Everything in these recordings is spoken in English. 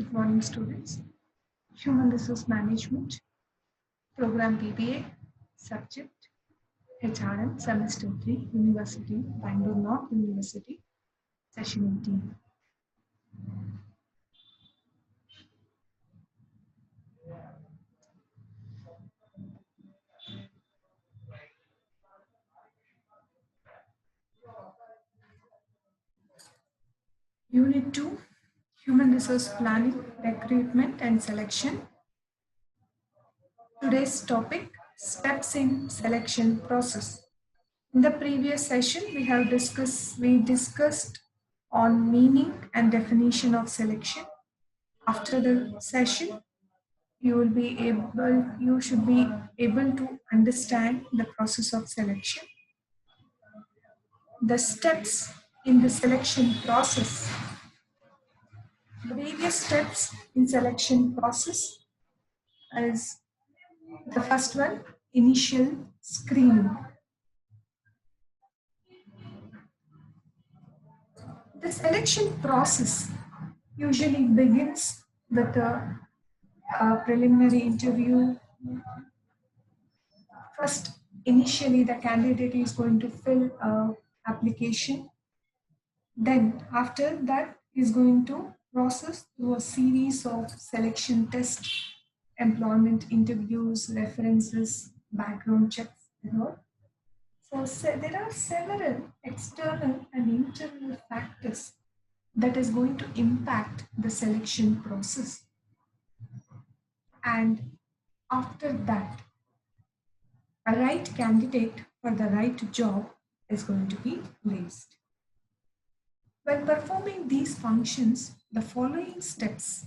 Good morning, students. Human Resource Management, Program BBA, Subject HRM, Semester 3, University, Bangalore North University, Session 18. Unit 2, Human Resource Planning, Recruitment and Selection. Today's topic, Steps in Selection Process. In the previous session, we discussed on meaning and definition of selection. After the session, you should be able to understand the process of selection, the steps in the selection process, the various steps in selection process is the first one, initial screening. The selection process usually begins with a preliminary interview. First, initially the candidate is going to fill a application. Then after that is going to process through a series of selection tests, employment interviews, references, background checks, and all. So there are several external and internal factors that is going to impact the selection process. And after that, a right candidate for the right job is going to be placed. When performing these functions, the following steps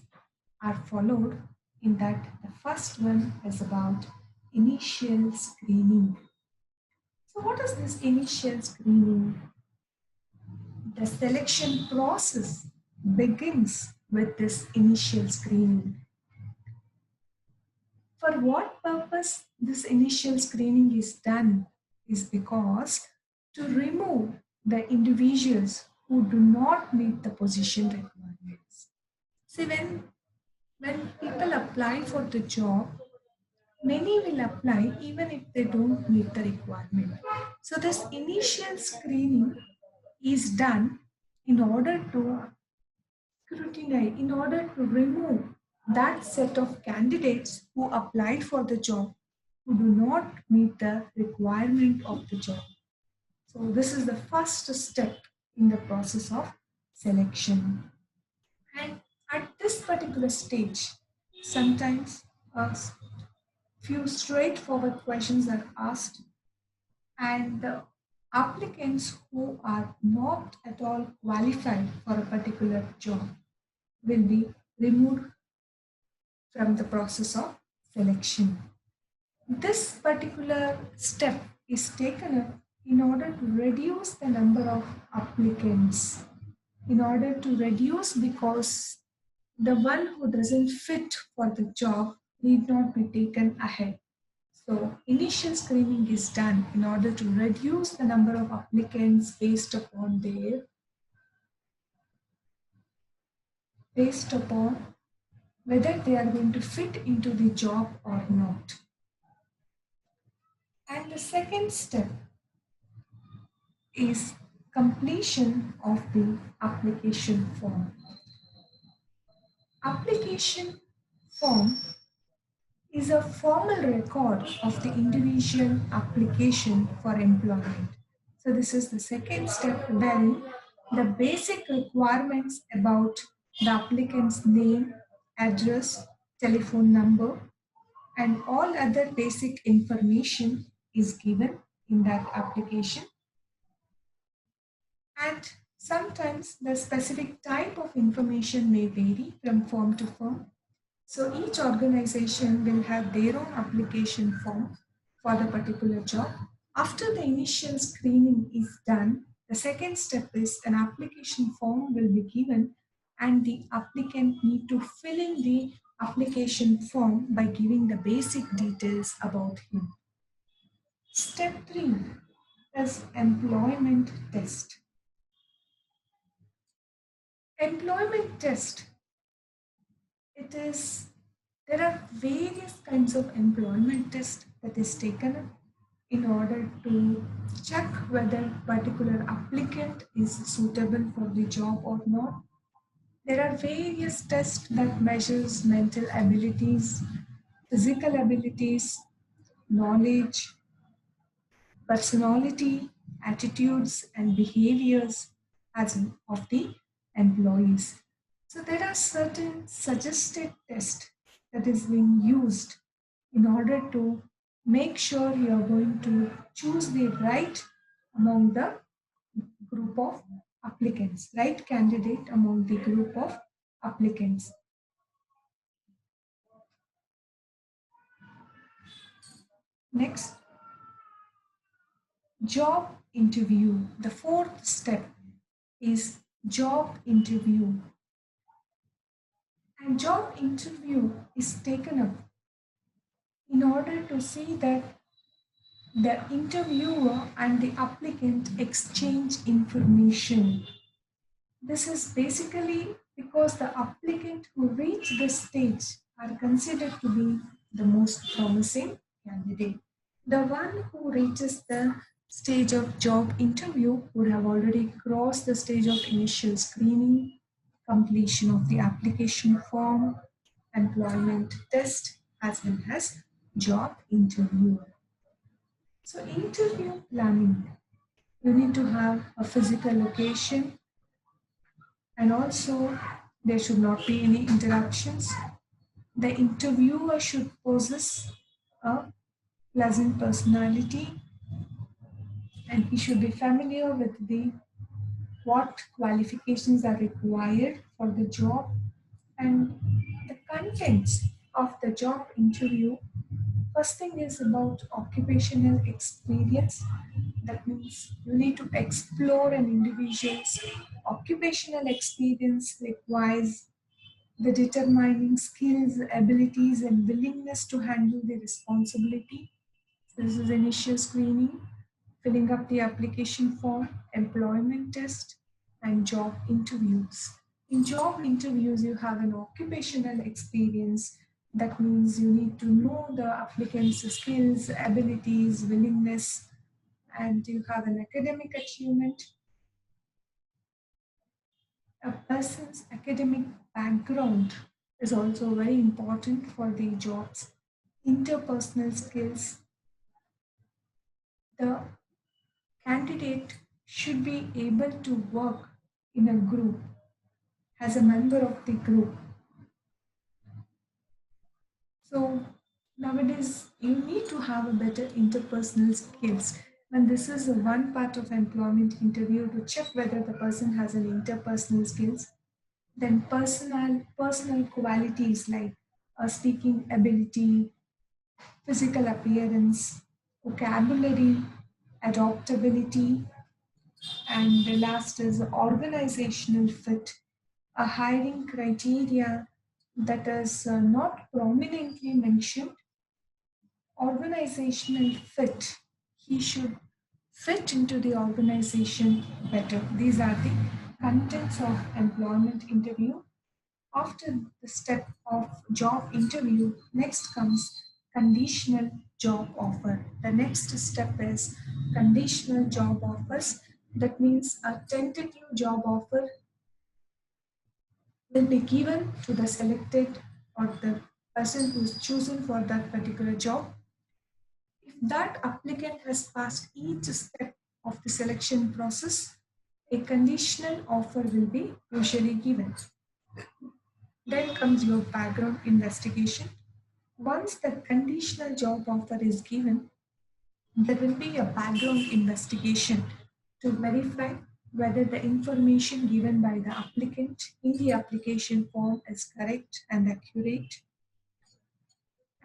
are followed, in that the first one is about initial screening. So what is this initial screening? The selection process begins with this initial screening. For what purpose this initial screening is done is because to remove the individuals who do not meet the position requirements. See, when people apply for the job, many will apply even if they don't meet the requirement. So this initial screening is done in order to scrutinize, in order to remove that set of candidates who applied for the job who do not meet the requirement of the job. So this is the first step in the process of selection. And at this particular stage, sometimes a few straightforward questions are asked, and the applicants who are not at all qualified for a particular job will be removed from the process of selection. This particular step is taken up in order to reduce the number of applicants, in order to reduce, because the one who doesn't fit for the job need not be taken ahead. So initial screening is done in order to reduce the number of applicants based upon whether they are going to fit into the job or not. And the second step is completion of the application form. Application form is a formal record of the individual application for employment. So this is the second step, wherein the basic requirements about the applicant's name, address, telephone number, and all other basic information is given in that application. And sometimes the specific type of information may vary from firm to firm. So each organization will have their own application form for the particular job. After the initial screening is done, the second step is an application form will be given, and the applicant need to fill in the application form by giving the basic details about him. Step 3 is employment test. Employment test That is, there are various kinds of employment test that is taken up in order to check whether particular applicant is suitable for the job or not. There are various tests that measures mental abilities, physical abilities, knowledge, personality, attitudes, and behaviors as of the employees. So there are certain suggested tests that is being used in order to make sure you are going to choose the right among the group of applicants, right candidate among the group of applicants. Next, job interview. The fourth step is job interview. And job interview is taken up in order to see that the interviewer and the applicant exchange information. This is basically because the applicant who reach this stage are considered to be the most promising candidate. The one who reaches the stage of job interview would have already crossed the stage of initial screening, completion of the application form, employment test, as well as job interview. So, interview planning, you need to have a physical location, and also there should not be any interruptions. The interviewer should possess a pleasant personality, and he should be familiar with the what qualifications are required for the job and the contents of the job interview. First thing is about occupational experience. That means you need to explore an individual's occupational experience requires the determining skills, abilities, and willingness to handle the responsibility. This is initial screening, filling up the application form, employment test, and job interviews. In job interviews, you have an occupational experience. That means you need to know the applicant's skills, abilities, willingness, and you have an academic achievement. A person's academic background is also very important for the jobs. Interpersonal skills. The candidate should be able to work in a group as a member of the group. So nowadays you need to have a better interpersonal skills. And this is the one part of employment interview to check whether the person has an interpersonal skills. Then personal qualities like speaking ability, physical appearance, vocabulary, adaptability, and the last is organizational fit, a hiring criteria that is not prominently mentioned. Organizational fit. He should fit into the organization better. These are the contents of employment interview. After the step of job interview, next comes conditional job offer. The next step is conditional job offers. That means a tentative job offer will be given to the selected or the person who is chosen for that particular job. If that applicant has passed each step of the selection process, a conditional offer will be usually given. Then comes your background investigation. Once the conditional job offer is given, there will be a background investigation to verify whether the information given by the applicant in the application form is correct and accurate,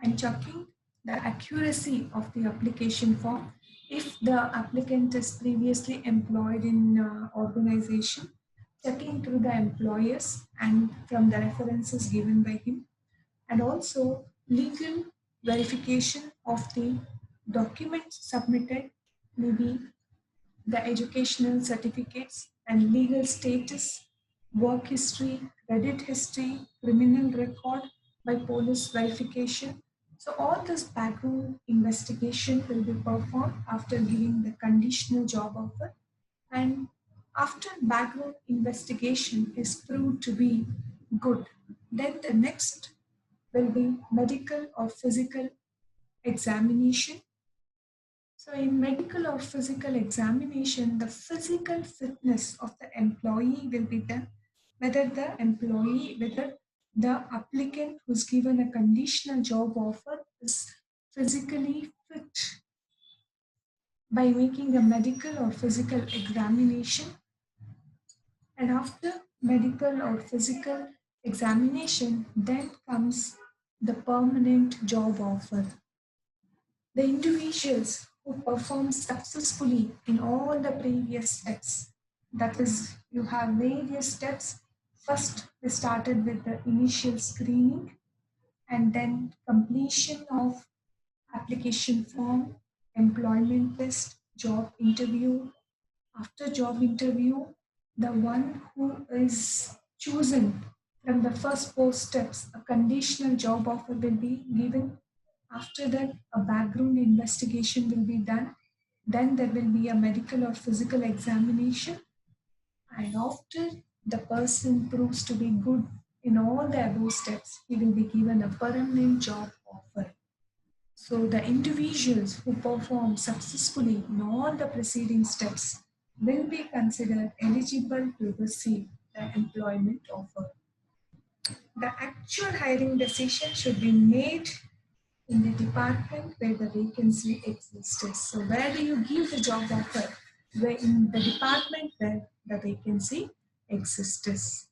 and checking the accuracy of the application form. If the applicant is previously employed in organization, checking through the employers and from the references given by him, and also legal verification of the documents submitted, maybe the educational certificates and legal status, work history, credit history, criminal record, by police verification. So all this background investigation will be performed after giving the conditional job offer, and after background investigation is proved to be good, then the next will be medical or physical examination. So in medical or physical examination, the physical fitness of the employee will be done, whether the applicant who's given a conditional job offer is physically fit by making a medical or physical examination. And after medical or physical examination, then comes the permanent job offer. The individuals who perform successfully in all the previous steps, that is, you have various steps. First, we started with the initial screening and then completion of application form, employment test, job interview. After job interview, the one who is chosen from the first four steps, a conditional job offer will be given. After that, a background investigation will be done. Then there will be a medical or physical examination. And after the person proves to be good in all the above steps, he will be given a permanent job offer. So the individuals who perform successfully in all the preceding steps will be considered eligible to receive the employment offer. The actual hiring decision should be made in the department where the vacancy exists. So where do you give the job offer? Where in the department where the vacancy exists.